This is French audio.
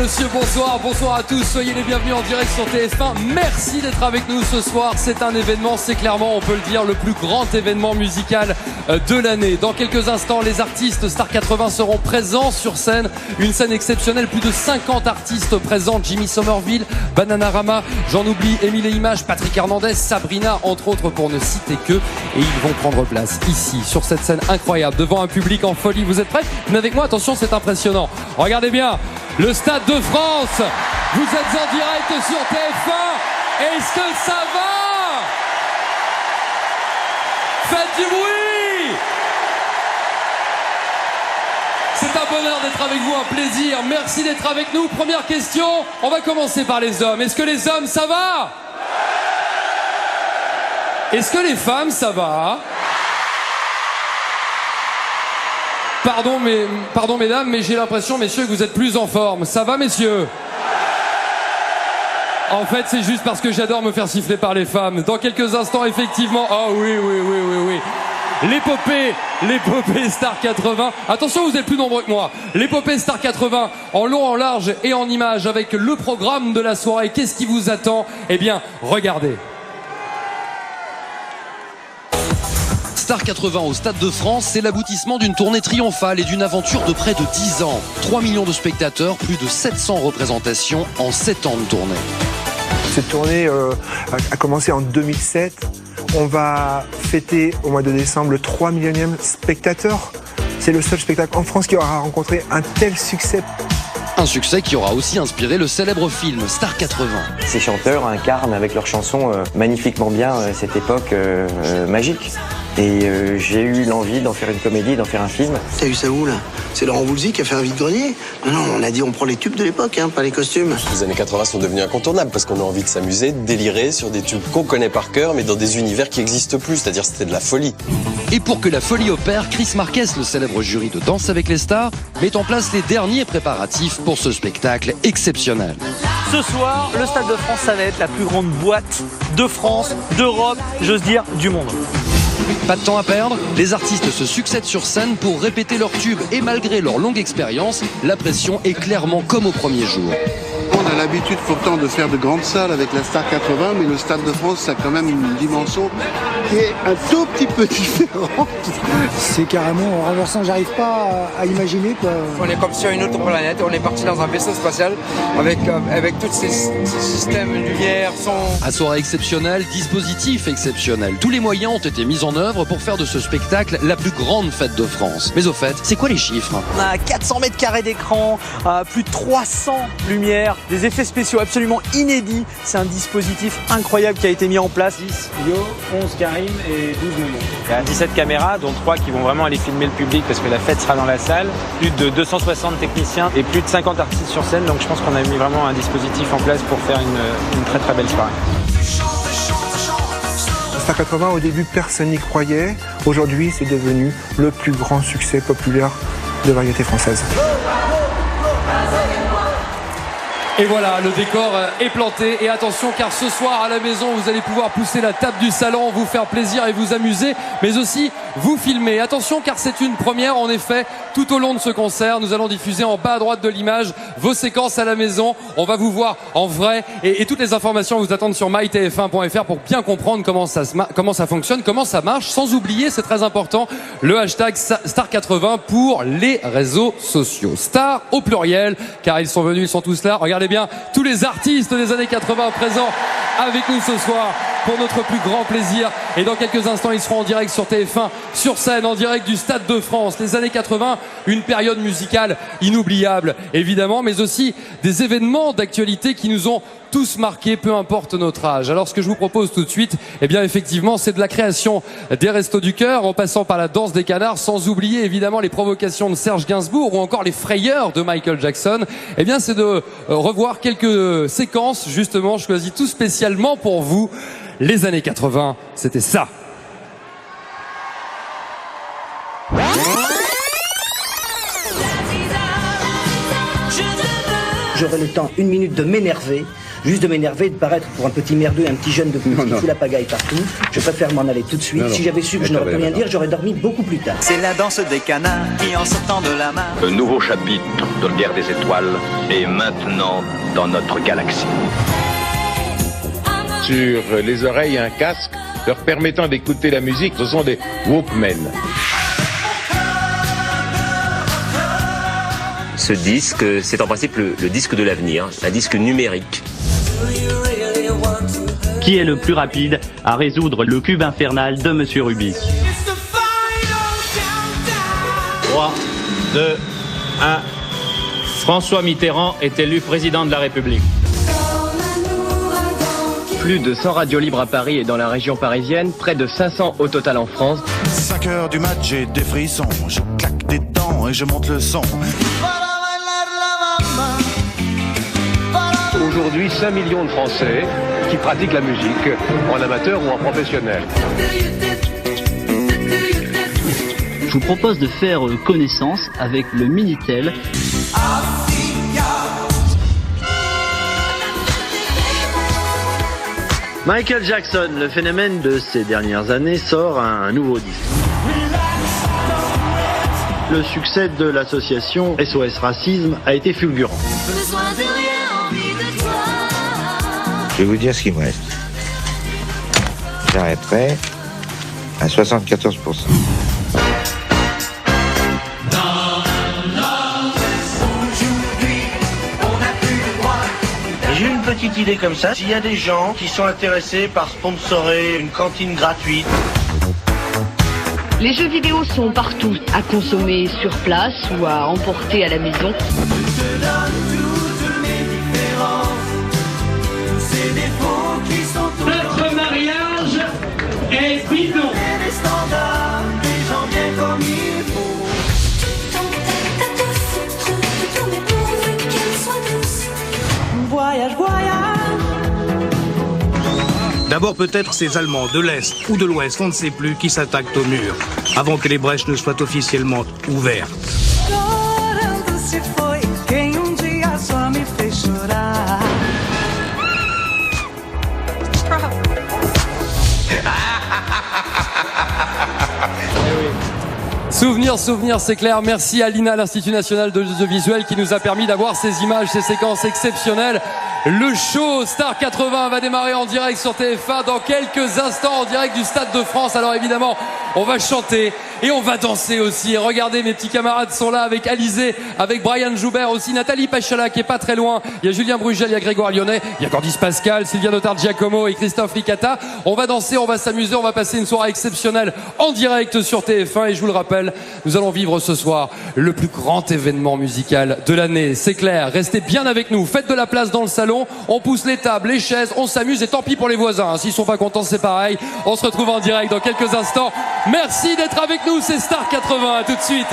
messieurs, bonsoir, bonsoir à tous, soyez les bienvenus en direct sur TF1. Merci d'être avec nous ce soir, c'est un événement, c'est clairement, on peut le dire, le plus grand événement musical de l'année. Dans quelques instants, les artistes Star 80 seront présents sur scène, une scène exceptionnelle, plus de 50 artistes présents, Jimmy Somerville, Bananarama, j'en oublie, Émile et Images, Patrick Hernandez, Sabrina, entre autres pour ne citer que, et ils vont prendre place ici, sur cette scène incroyable, devant un public en folie. Vous êtes prêts? Mais avec moi, attention, c'est impressionnant. Regardez bien, le Stade de France, vous êtes en direct sur TF1, est-ce que ça va? Faites du bruit! C'est un bonheur d'être avec vous, un plaisir, merci d'être avec nous. Première question, on va commencer par les hommes. Est-ce que les hommes, ça va? Est-ce que les femmes, ça va? Pardon mesdames, mais j'ai l'impression, messieurs, que vous êtes plus en forme. Ça va, messieurs? En fait, c'est juste parce que j'adore me faire siffler par les femmes. Dans quelques instants, effectivement... Oh oui. L'épopée Star 80. Attention, vous êtes plus nombreux que moi. L'épopée Star 80, en long, en large et en images, avec le programme de la soirée. Qu'est-ce qui vous attend? Eh bien, regardez. Star 80 au Stade de France, c'est l'aboutissement d'une tournée triomphale et d'une aventure de près de 10 ans. 3 millions de spectateurs, plus de 700 représentations en 7 ans de tournée. Cette tournée a commencé en 2007. On va fêter au mois de décembre le 3 millionième spectateur. C'est le seul spectacle en France qui aura rencontré un tel succès. Un succès qui aura aussi inspiré le célèbre film Star 80. Ces chanteurs incarnent avec leurs chansons magnifiquement bien cette époque magique. Et j'ai eu l'envie d'en faire une comédie, d'en faire un film. T'as eu ça où, là? C'est Laurent Voulzy qui a fait un vide-grenier? Non, on a dit on prend les tubes de l'époque, hein, pas les costumes. Les années 80 sont devenus incontournables parce qu'on a envie de s'amuser, de délirer sur des tubes qu'on connaît par cœur, mais dans des univers qui n'existent plus, c'est-à-dire c'était de la folie. Et pour que la folie opère, Chris Marquez, le célèbre jury de Danse avec les stars, met en place les derniers préparatifs pour ce spectacle exceptionnel. Ce soir, le Stade de France, ça va être la plus grande boîte de France, d'Europe, j'ose dire, du monde. Pas de temps à perdre, les artistes se succèdent sur scène pour répéter leurs tubes et malgré leur longue expérience, la pression est clairement comme au premier jour. On a l'habitude pourtant de faire de grandes salles avec la Star 80, mais le Stade de France, ça a quand même une dimension qui est un tout petit peu différente. C'est carrément en renversant, j'arrive pas à imaginer quoi. On est comme sur une autre planète, on est parti dans un vaisseau spatial avec tous ces systèmes, lumière, son. À soirée exceptionnelle, dispositif exceptionnel. Tous les moyens ont été mis en œuvre pour faire de ce spectacle la plus grande fête de France. Mais au fait, c'est quoi les chiffres? On a 400 mètres carrés d'écran, plus de 300 lumières, des effets spéciaux absolument inédits. C'est un dispositif incroyable qui a été mis en place. 10 Yo, 11 Karim et 12 Momo. Il y a 17 caméras, dont 3 qui vont vraiment aller filmer le public parce que la fête sera dans la salle. Plus de 260 techniciens et plus de 50 artistes sur scène. Donc je pense qu'on a mis vraiment un dispositif en place pour faire une très très belle soirée. Star 80, au début, personne n'y croyait. Aujourd'hui, c'est devenu le plus grand succès populaire de variété française. Et voilà, le décor est planté. Et attention, car ce soir à la maison, vous allez pouvoir pousser la table du salon, vous faire plaisir et vous amuser, mais aussi vous filmer. Attention, car c'est une première. En effet, tout au long de ce concert, nous allons diffuser en bas à droite de l'image vos séquences à la maison. On va vous voir en vrai. Et toutes les informations vous attendent sur mytf1.fr pour bien comprendre comment ça fonctionne, comment ça marche. Sans oublier, c'est très important, le hashtag Star80 pour les réseaux sociaux. Star au pluriel, car ils sont venus, ils sont tous là. Regardez bien tous les artistes des années 80 présents avec nous ce soir pour notre plus grand plaisir. Et dans quelques instants, ils seront en direct sur TF1, sur scène, en direct du Stade de France. Les années 80, une période musicale inoubliable, évidemment, mais aussi des événements d'actualité qui nous ont tous marqués, peu importe notre âge. Alors ce que je vous propose tout de suite, eh bien effectivement, c'est de la création des Restos du Cœur, en passant par la danse des canards, sans oublier évidemment les provocations de Serge Gainsbourg ou encore les frayeurs de Michael Jackson. Eh bien c'est de revoir quelques séquences justement choisies tout spécialement pour vous. Les années 80, c'était ça. J'aurai le temps, une minute, de m'énerver, juste de m'énerver et de paraître pour un petit merdeux, un petit jeune de plus qui fout la pagaille partout. Je préfère m'en aller tout de suite. Si j'avais su que je n'aurais pu rien dire, j'aurais dormi beaucoup plus tard. C'est la danse des canards qui, en sortant de la mare... Un nouveau chapitre de la guerre des étoiles est maintenant dans notre galaxie. Sur les oreilles, un casque leur permettant d'écouter la musique, ce sont des Walkmen. Ce disque, c'est en principe le disque de l'avenir, un disque numérique. Qui est le plus rapide à résoudre le cube infernal de Monsieur Rubik? 3, 2, 1. François Mitterrand est élu président de la République. Plus de 100 radios libres à Paris et dans la région parisienne, près de 500 au total en France. 5 heures du match, j'ai des frissons, je claque des dents et je monte le son. Aujourd'hui, 5 millions de Français qui pratiquent la musique, en amateur ou en professionnel. Je vous propose de faire connaissance avec le Minitel. Michael Jackson, le phénomène de ces dernières années, sort un nouveau disque. Le succès de l'association SOS Racisme a été fulgurant. Je vais vous dire ce qui me reste. J'arrêterai à 74%. J'ai une petite idée comme ça. S'il y a des gens qui sont intéressés par sponsorer une cantine gratuite. Les jeux vidéo sont partout, à consommer sur place ou à emporter à la maison. Notre mariage est bidon. Voyage, voyage. D'abord peut-être ces Allemands de l'Est ou de l'Ouest, on ne sait plus, qui s'attaquent au mur, avant que les brèches ne soient officiellement ouvertes. Souvenir, c'est clair. Merci à l'INA, l'Institut National de l'Audiovisuel, qui nous a permis d'avoir ces images, ces séquences exceptionnelles. Le show Star 80 va démarrer en direct sur TF1 dans quelques instants, en direct du Stade de France. Alors évidemment, on va chanter et on va danser aussi. Et regardez, mes petits camarades sont là avec Alizé, avec Brian Joubert aussi, Nathalie Pachala qui est pas très loin. Il y a Julien Brugel, il y a Grégoire Lyonnais, il y a Candice Pascal, Sylvia Giacomo et Christophe Licata. On va danser, on va s'amuser, on va passer une soirée exceptionnelle en direct sur TF1. Et je vous le rappelle, nous allons vivre ce soir le plus grand événement musical de l'année. C'est clair, restez bien avec nous, faites de la place dans le salon. On pousse les tables, les chaises, on s'amuse et tant pis pour les voisins. S'ils sont pas contents, c'est pareil. On se retrouve en direct dans quelques instants. Merci d'être avec nous, c'est Star 80. À tout de suite.